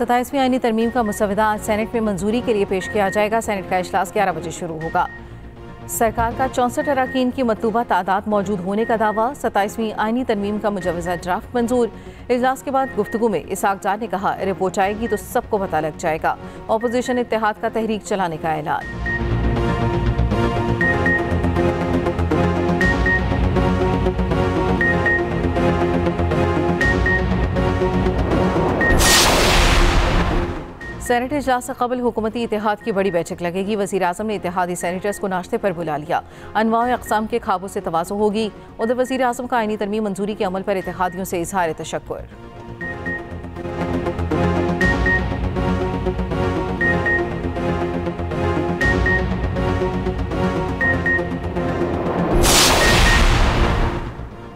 27वीं आईनी तरमीम का मुसवदा आज सेनेट में मंजूरी के लिए पेश किया जाएगा। सेनेट का इजलास 11 बजे शुरू होगा। सरकार का 64 अरकान की मतलूबा तादाद मौजूद होने का दावा। 27वीं आईनी तरमीम का मुजवजा ड्राफ्ट मंजूर। इजलास के बाद गुफ्तगू में इसहाक डार ने कहा, रिपोर्ट आएगी तो सबको पता लग जाएगा। अपोजिशन इत्तेहाद का तहरीक चलाने का ऐलान। सेनेट इजलास से कबल हुकूमती इत्तेहाद की बड़ी बैठक लगेगी। वज़ीर आज़म ने इत्तेहादी सेनेटर्स को नाश्ते पर बुला लिया। अनवाए अक़साम के ख्वाबों से तवाज़ुन होगी। उधर वज़ीर आज़म का आईनी तरमीम मंजूरी के अमल पर इत्तेहादियों से इज़हार तशक्कुर।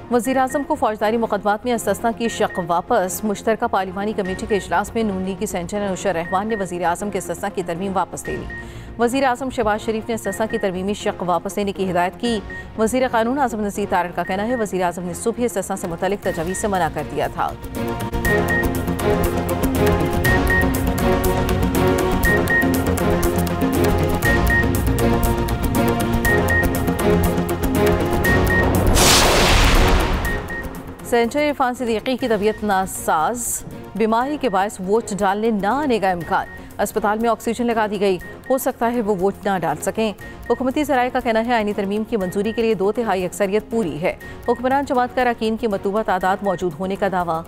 वज़ीर आज़म को फौजदारी मुकदमात में इस्तिस्ना की शक वापस। मुश्तरका पार्लिमानी कमेटी के इजलास में नून लीग की सेनेटर अनुशा रहमान ने वज़ीर आज़म के इस्तिस्ना की तरमीम वापस ले ली। वज़ीर आज़म शहबाज शरीफ ने इस्तिस्ना की तरमीमी शक वापस लेने की हिदायत की। वज़ीर क़ानून आज़म नज़ीर तारड़ का कहना है, वज़ीर आज़म ने सुबह इस्तिस्ना से मुतल्लिक तजवीज़ से मना कर दिया था। सेनेटर इरफान सिद्दीकी की तबीयत नासाज, बीमारी के बायस वोट डालने न आने का इम्कान। अस्पताल में ऑक्सीजन लगा दी गई, हो सकता है वो वोट ना डाल सकें। हुकूमती ज़राए का कहना है, आईनी तरमीम की मंजूरी के लिए 2/3 अक्सरियत पूरी है। हुक्मरान जमात का अरकान की मतलूबा तादाद मौजूद होने का दावा।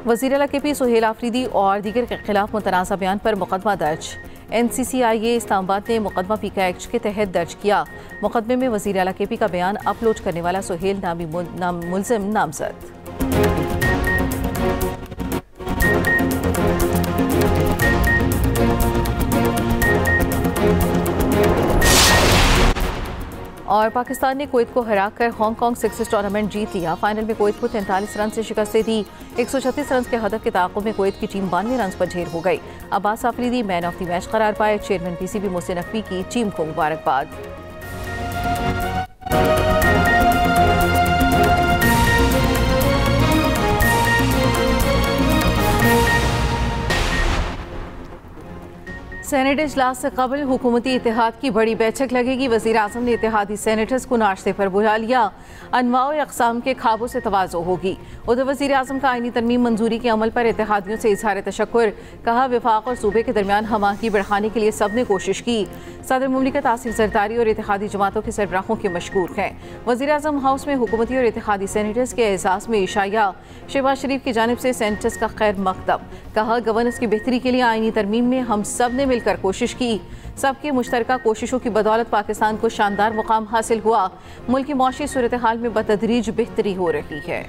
वज़ीर आला KP सुहेल आफरीदी और दीगर के खिलाफ मुतनाज़ा बयान पर मुकदमा दर्ज। NCCIA इस्लामाबाद ने मुकदमा पीका एक्ट के तहत दर्ज किया। मुकदमे में वज़ीर आला KP का बयान अपलोड करने वाला सुहेल नामी मुल्ज़िम नामजद। और पाकिस्तान ने कुवैत को हराकर हांगकांग सिक्सेस टूर्नामेंट जीत लिया। फाइनल में कुवैत को 43 रन से शिकस्त दी। 136 रन के हदफ के ताक़ुब में कुवैत की टीम 92 रन पर ढेर हो गई। Abbas Afridi man of the match करार पाए। चेयरमैन PCB मोहसिन नकवी की टीम को मुबारकबाद। सेनेट इजलास से कबल हुकूमती इत्तेहाद की बड़ी बैठक लगेगी। वज़ीर आज़म ने इत्तेहादी सेनेटर्स को नाश्ते पर बुला लिया। अनवाए अक़साम के ख्वाबों से तवाज़ुन होगी। उधर वज़ीर आज़म का आईनी तरमीम मंजूरी के अमल पर इत्तेहादियों से इज़हार तशक्कुर। कहा, वफाक और सूबे के दरमियान हम आहंगी बढ़ाने के लिए सब ने कोशिश की। सदर मुमलिकत आसिफ ज़रदारी और इत्तेहादी जमातों के सरबराहों के मशकूर हैं। वज़ीर आज़म हाउस में हुकूमती और इत्तेहादी सेनेटर्स के एहसास में इशाया। शहबाज शरीफ की जानिब से सेनेटर्स का खैर मकदम। कहा, गवर्नेंस की बेहतरी के लिए आईनी तरमीम में हम सब ने मिलकर कोशिश की। सबकी मुश्तरका कोशिशों की बदौलत पाकिस्तान को शानदार मुकाम हासिल हुआ। मुल्क की मौशी सूरत हाल में बतदरीज बेहतरी हो रही है।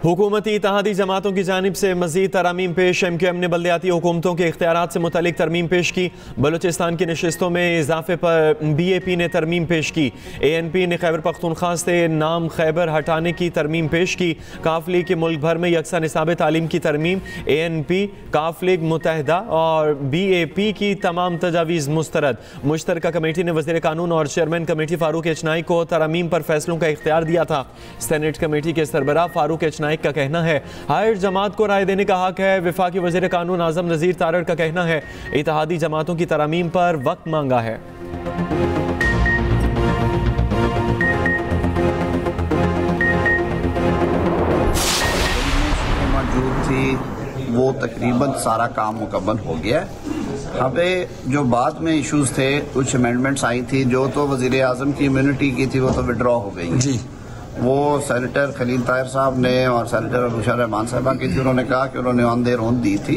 हुकूमती इत्तेहादी जमातों की जानिब से मज़ीद तरमीम पेश। MQM ने बल्दियाती हुकूमतों के इख्तियारात से मुतल्लिक तरमीम पेश की। बलूचिस्तान की नशिस्तों में इजाफे पर BAP ने तरमीम पेश की। ANP ने खैबर पख्तूनख्वा से नाम खैबर हटाने की तरमीम पेश की। काफ लीग के मुल्क भर में यकसा निसाब तालीम की तरमीम। ANP, काफ लीग मुत्तहदा और BAP की तमाम तजावीज़ मुस्तरद। मुश्तरका कमेटी ने वज़ीर कानून और चेयरमैन कमेटी फारूक एचनाई को तरमीम पर फैसलों का इख्तियार दिया था। सेनेट कमेटी के सरबराह फारूक एचनाई का कहना है, हायर जमात को राय देने का हक है। वफाकी वज़ीर कानून आज़म नज़ीर तारड़ का कहना है, इत्तेहादी जमातों की तरमीम पर वक्त मांगा है। मौजूद थी वो तकरीबन सारा काम मुकम्मल हो गया। हमें जो बाद में इश्यूज थे, कुछ अमेंडमेंट्स आई थी जो तो वज़ीर आज़म की इम्यूनिटी की थी, वो तो विड्रॉ हो गई जी। वो सेनेटर खलील ताहिर साहब ने और सेनेटर अनुशा रहमान साहबा की थी। उन्होंने कहा कि उन्होंने ऑन देयर ओन दी थी।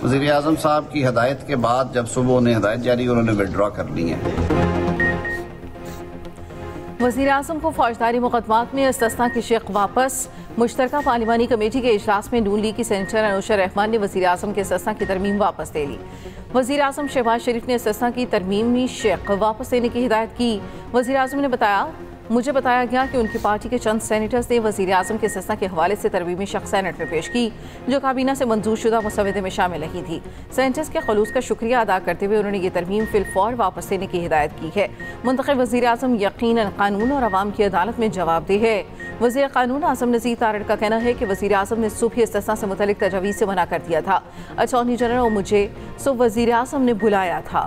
वज़ीर आज़म साहब की हदायत के बाद जब सुबह उन्हें हदायत जारी, उन्होंने विड्रॉ कर ली है। वज़ीर आज़म को फौजदारी मुकदमात में इस्तिस्ना की शक वापस। मुश्तरका पार्लिमानी कमेटी के इजलास में नून लीग की सेनेटर अनुशा रहमान ने वज़ीर आज़म के इस्तिस्ना की तरमीम वापस ले ली। वज़ीर आज़म शहबाज शरीफ ने इस्तिस्ना की तरमीमी शक वापस लेने की हिदायत की। वज़ीर आज़म ने बताया, मुझे बताया गया कि उनकी पार्टी के चंद सेनेटर्स ने वज़ीर आज़म के इस्तिस्ना के हवाले से तरमीमी शख्स सेनेट में पेश की जो काबीना से मंजूर शुदा मुसवदे में शामिल नहीं थी। सेनेटर्स के खलूस का शुक्रिया अदा करते हुए उन्होंने ये तरमीम फिलफौर वापस लेने की हिदायत की है। मुंतखब वज़ीर आज़म यकीनन कानून और अवाम की अदालत में जवाबदेह है। वज़ीर कानून आज़म नज़ीर तारड़ का कहना है कि वज़ीर आज़म ने सुबह इस्तिस्ना से मुतल्लिक तजवीज़ से मना कर दिया था। अटॉर्नी जनरल और मुझे सुबह वज़ीर आज़म ने बुलाया था।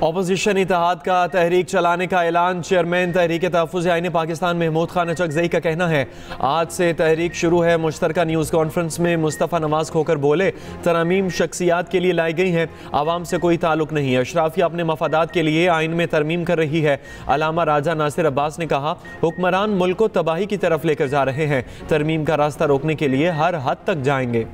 ऑपोजिशन इत्तेहाद का तहरीक चलाने का ऐलान। चेयरमैन तहरीक तहफ़्फ़ुज़ आईन पाकिस्तान महमूद खान अचकज़ई का कहना है आज से तहरीक शुरू है। मुश्तरका न्यूज़ कॉन्फ्रेंस में मुस्तफ़ा नवाज खोकर बोले तरमीम शख्सियात के लिए लाई गई हैं, आवाम से कोई ताल्लुक नहीं। अशराफिया अपने मफादात के लिए आइन में तरमीम कर रही है। अलामा राजा नासिर अब्बास ने कहा हुक्मरान मुल्क को तबाही की तरफ लेकर जा रहे हैं, तरमीम का रास्ता रोकने के लिए हर हद तक जाएंगे।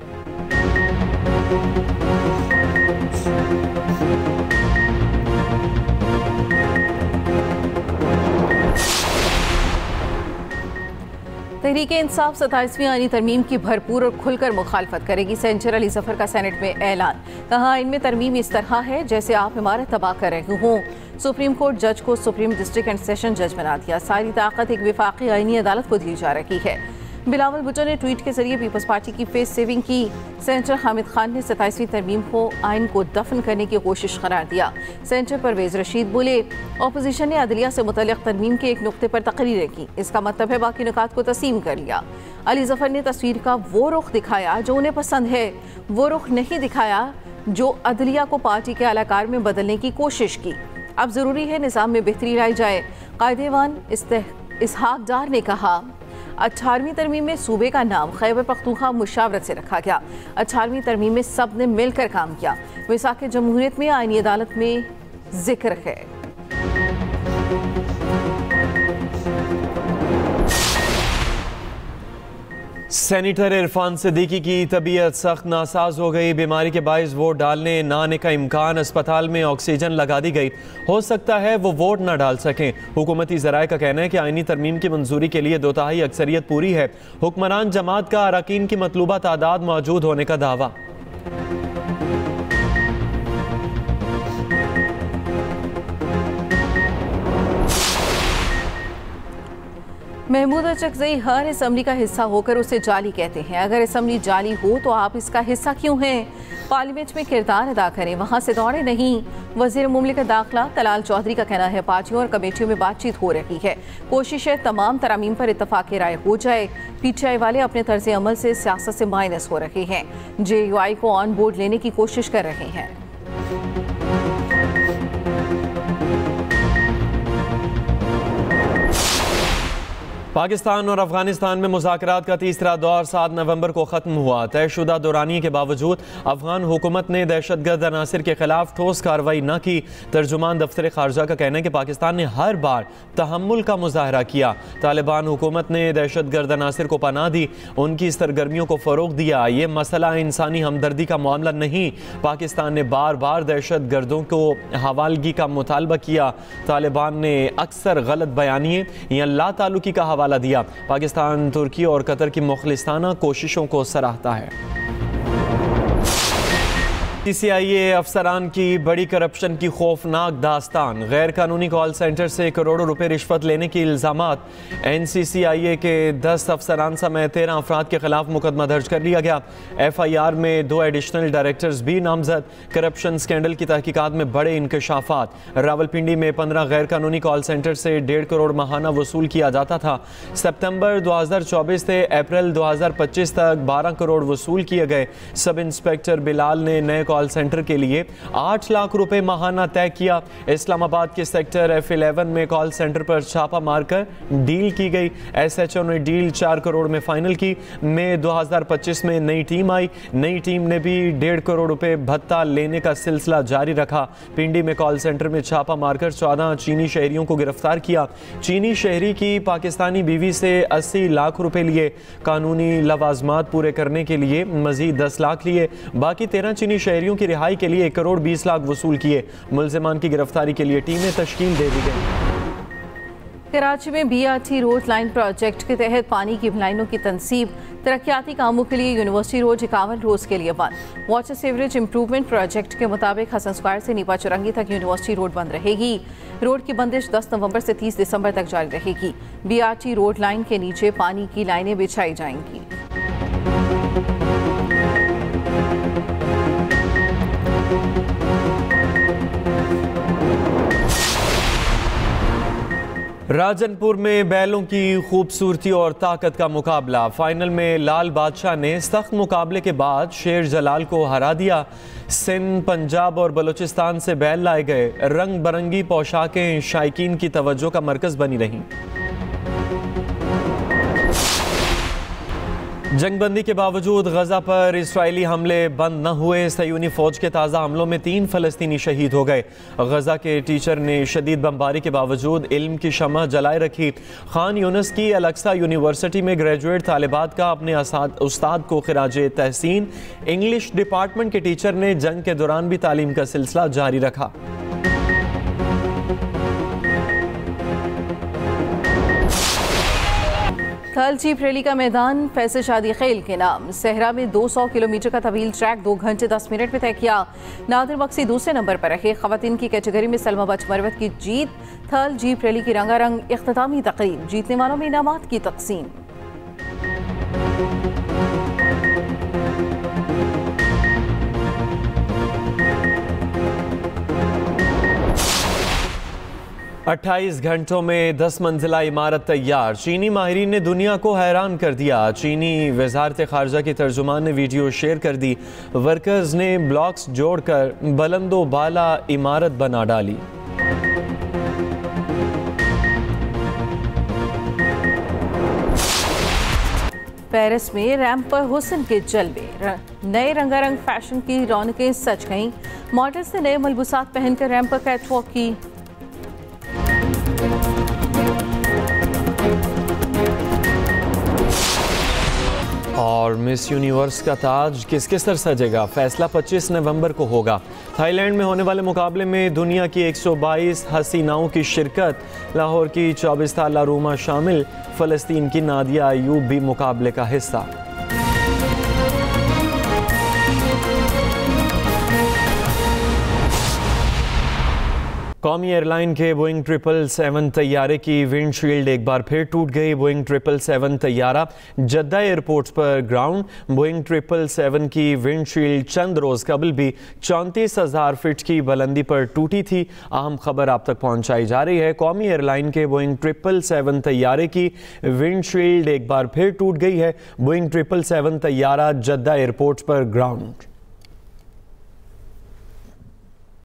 तहरीक इंसाफ 27वीं आईनी तरमीम की भरपूर और खुलकर मुखालफत करेगी। सेनेटर अली जफर का सेनेट में ऐलान। कहा इनमें तरमीम इस तरह है जैसे आप इमारत तबाह कर रहे हों। सुप्रीम कोर्ट जज को सुप्रीम डिस्ट्रिक्ट एंड सेशन जज बना दिया। सारी ताकत एक विफाकी आईनी अदालत को दी जा रही है। बिलावल भुट्टो ने ट्वीट के जरिए पीपल्स पार्टी की फेस सेविंग की। सेनेटर हामिद खान ने 27वीं तरमीम को आइन को दफन करने की कोशिश करार दिया। सेनेटर परवेज रशीद बोले अपोजिशन ने अदलिया से मुतल्लिक तरमीम के एक नुक्ते पर तकरीरें की, इसका मतलब है बाकी नुकात को तस्लीम कर लिया। अली जफर ने तस्वीर का वो रुख दिखाया जो उन्हें पसंद है, वो रुख नहीं दिखाया जो अदलिया को पार्टी के आलाकार में बदलने की कोशिश की। अब जरूरी है निज़ाम में बेहतरी लाई जाए। कायदेवान इसहाक डार ने कहा 18वीं तरमीम में सूबे का नाम खैबर पख्तूनख्वा मुशावरत से रखा गया। 18वीं तरमीम में सब ने मिलकर काम किया। मिसाक जमहूरियत में आईनी अदालत में जिक्र है। सेनेटर इरफान सिद्दीकी की तबीयत सख्त नासाज हो गई। बीमारी के बायस वोट डालने न आने का इम्कान। अस्पताल में ऑक्सीजन लगा दी गई, हो सकता है वो वोट न डाल सकें। हुकूमती ज़राए का कहना है कि आईनी तरमीम की मंजूरी के लिए 2/3 अक्सरियत पूरी है। हुक्मरान जमात का अरकान की मतलूबा तादाद मौजूद होने का दावा। महमूद अचकज़ई हर असम्बली का हिस्सा होकर उसे जाली कहते हैं। अगर असम्बली जाली हो तो आप इसका हिस्सा क्यों हैं? पार्लियामेंट में किरदार अदा करें, वहाँ से दौड़े नहीं। वज़ीर मुमलिकत दाखिला तलाल चौधरी का कहना है पार्टियों और कमेटियों में बातचीत हो रही है। कोशिश है तमाम तरामीम पर इत्तफाक़ राय हो जाए। PTI वाले अपने तर्ज अमल से सियासत से माइनस हो रहे हैं। JUI को ऑन बोर्ड लेने की कोशिश कर रहे हैं। पाकिस्तान और अफगानिस्तान में मुज़ाकरात का तीसरा दौर 7 नवंबर को ख़त्म हुआ। तयशुदा दौरानिये के बावजूद अफगान हुकूमत ने दहशतगर्द अनासिर के खिलाफ ठोस कार्रवाई न की। तर्जुमान दफ्तर खारजा का कहना है कि पाकिस्तान ने हर बार तहम्मुल का मुजाहरा किया। तालिबान हुकूमत ने दहशतगर्द अनासिर को पनाह दी, उनकी सरगर्मियों को फ़रोग़ दिया। ये मसला इंसानी हमदर्दी का मामला नहीं। पाकिस्तान ने बार बार दहशत गर्दों को हवालगी का मुतालबा किया। तालिबान ने अक्सर गलत बयानिए या लाताल्लुकी का हवाला दिया। पाकिस्तान तुर्की और कतर की मुखलिस्ताना कोशिशों को सराहता है। CCIA अफसरान की बड़ी करप्शन की खौफनाक दास्तान। गैर कानूनी कॉल सेंटर से करोड़ों रुपए रिश्वत लेने के इल्ज़ामात। NCCIA के 10 अफसरान समेत 13 अफराद के खिलाफ मुकदमा दर्ज कर लिया गया। FIR में 2 एडिशनल डायरेक्टर्स भी नामजद। करप्शन स्कैंडल की तहकीकात में बड़े इंकशाफात। रावलपिंडी में 15 गैर कानूनी कॉल सेंटर से 1.5 करोड़ माहाना वसूल किया जाता था। सितंबर 2024 से अप्रैल 2025 तक 12 करोड़ वसूल किए गए। सब इंस्पेक्टर बिलाल ने नए कॉल सेंटर के लिए 8 लाख रुपए माहाना तय किया। इस्लामाबाद के सेक्टर F11 में कॉल सेंटर पर छापा मारकर डील की गई। SHO ने डील 4 करोड़ में फाइनल की। मई 2025 में नई टीम आई। नई टीम ने भी 1.5 करोड़ रुपए भत्ता लेने का सिलसिला जारी रखा। पिंडी में कॉल सेंटर में छापा मारकर 14 चीनी शहरियों को गिरफ्तार किया। चीनी शहरी की पाकिस्तानी बीवी से 80 लाख रुपए लिए। कानूनी लवाजमात पूरे करने के लिए मजीद 10 लाख लिए। बाकी 13 चीनी शहरियों की रिहाई के लिए 1 करोड़ 20 लाख वसूल किए। मुल्जिमान की गिरफ्तारी के लिए टीमें तश्कील दे दी गई। कराची में BRT रोड लाइन प्रोजेक्ट के तहत पानी की लाइनों की तनसीब, तरक्याती कामों के लिए यूनिवर्सिटी रोड 51 रोज के लिए बंद। वाटर सीवरेज इंप्रूवमेंट प्रोजेक्ट के मुताबिक हसन स्क्वायर से नीपा चुरंगी तक यूनिवर्सिटी रोड बंद रहेगी। रोड की बंदिश 10 नवंबर से 30 दिसंबर तक जारी रहेगी। BRT रोड लाइन के नीचे पानी की लाइनें बिछाई जाएंगी। राजनपुर में बैलों की खूबसूरती और ताकत का मुकाबला। फाइनल में लाल बादशाह ने सख्त मुकाबले के बाद शेर जलाल को हरा दिया। सिंध, पंजाब और बलूचिस्तान से बैल लाए गए। रंग बरंगी पोशाकें शायकीन की तवज्जो का मरकज बनी रहीं। जंगबंदी के बावजूद गजा पर इसराइली हमले बंद न हुए। सयूनी फौज के ताज़ा हमलों में 3 फलस्तीनी शहीद हो गए। गजा के टीचर ने शदीद बमबारी के बावजूद इल्म की शमह जलाए रखी। खान यूनिस की अलक्सा यूनिवर्सिटी में ग्रेजुएट तालिबात का अपने उस्ताद को खिराजे तहसीन। इंग्लिश डिपार्टमेंट के टीचर ने जंग के दौरान भी तालीम का सिलसिला जारी रखा। कल जीप रैली का मैदान फैसल शादी खेल के नाम सहरा में 200 किलोमीटर का तवील ट्रैक 2 घंटे 10 मिनट में तय किया। नादिर बख्शी दूसरे नंबर पर रहे। खवातीन की कैटेगरी में सलमा बच मरवत की जीत। थल जीप रैली की रंगारंग इख्तितामी तकरीब, जीतने वालों में इनामात की तकसीम। अट्ठाईस घंटों में 10 मंजिला इमारत तैयार। चीनी माहिरीन ने दुनिया को हैरान कर दिया। चीनी वजारत खारजा की तर्जुमान ने वीडियो शेयर कर दी। वर्कर्स ने ब्लॉक्स जोड़कर बुलंदो बाला इमारत बना डाली। पेरिस में रैंप पर हुस्न के जलवे, नए रंगारंग फैशन की रौनकें सज गईं। मॉडल्स ने नए मलबूसात पहनकर रैंप पर कैटवॉक की। और मिस यूनिवर्स का ताज किसके सर सजेगा, फैसला 25 नवंबर को होगा। थाईलैंड में होने वाले मुकाबले में दुनिया की 122 हसीनाओं की शिरकत। लाहौर की 24 साला रूमा शामिल। फ़लस्तीन की नादिया अयूब भी मुकाबले का हिस्सा। कौमी एयरलाइन के बोइंग 777 तैयारे की विंडशील्ड एक बार फिर टूट गई। बोइंग 777 तैयारा जद्दा एयरपोर्ट पर ग्राउंड। बोइंग 777 की विंडशील्ड चंद रोज कबल भी 34,000 फीट की बुलंदी पर टूटी थी। अहम खबर आप तक पहुंचाई जा रही है। कौमी एयरलाइन के बोइंग 777 तैयारे की विंडशील्ड एक बार फिर टूट गई है। बोइंग 777 तैयारा जद्दा एयरपोर्ट पर ग्राउंड।